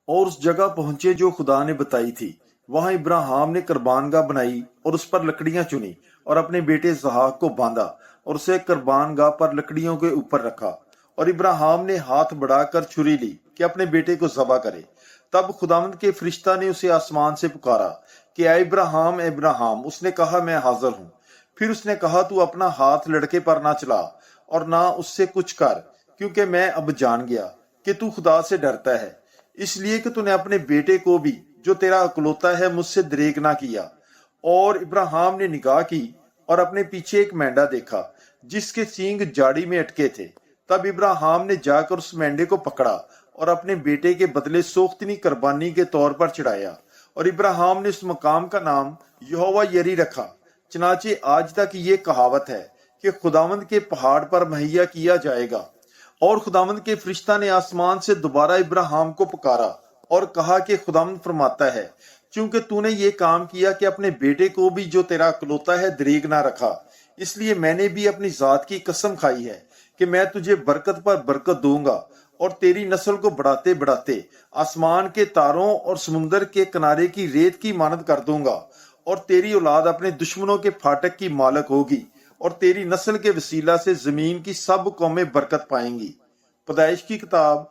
اور اس جگہ پہنچے جو خدا نے بتائی تھی۔ وہاں ابراہیم نے قربان گاہ بنائی اور اس پر لکڑیاں چنی اور اپنے بیٹے اسحاق کو باندھا اور اسے قربان گاہ پر لکڑیوں کے اوپر رکھا۔ اور ابراہیم نے ہاتھ بڑھا کر چھری لی کہ اپنے بیٹے کو ذبح کرے۔ تب خداوند کے فرشتہ نے اسے آسمان سے پکارا کہ اے ابراہیم، اے ابراہیم۔ اس نے کہا میں حاضر ہوں۔ پھر اس نے کہا تو اپنا ہاتھ لڑکے پر نہ چلا اور نہ اس سے کچھ کر، کیونکہ میں اب جان گیا کہ تو خدا سے ڈرتا ہے، اس لیے کہ تو نے اپنے بیٹے کو بھی جو تیرا اکلوتا ہے مجھ سے دریغ نہ کیا۔ اور ابراہیم نے نگاہ کی اور اپنے پیچھے ایک مینڈا دیکھا جس کے سینگ جاڑی میں اٹکے تھے۔ تب ابراہیم نے جا کر اس مینڈے کو پکڑا اور اپنے بیٹے کے بدلے سوختنی قربانی کے طور پر چڑھایا۔ اور ابراہیم نے اس مقام کا نام یہوہ یری رکھا۔ چنانچہ آج تک یہ کہاوت ہے کہ خداوند کے پہاڑ پر مہیا کیا جائے گا۔ اور خداوند کے فرشتہ نے آسمان سے دوبارہ ابراہیم کو پکارا اور کہا کہ خداوند فرماتا ہے، چونکہ تو نے یہ کام کیا کہ اپنے بیٹے کو بھی جو تیرا اکلوتا ہے دریغ نہ رکھا، اس لیے میں نے بھی اپنی ذات کی قسم کھائی ہے کہ میں تجھے برکت پر برکت دوں گا اور تیری نسل کو بڑھاتے بڑھاتے آسمان کے تاروں اور سمندر کے کنارے کی ریت کی مانند کر دوں گا، اور تیری اولاد اپنے دشمنوں کے پھاٹک کی مالک ہوگی، اور تیری نسل کے وسیلہ سے زمین کی سب قومیں برکت پائیں گی۔ پیدائش کی کتاب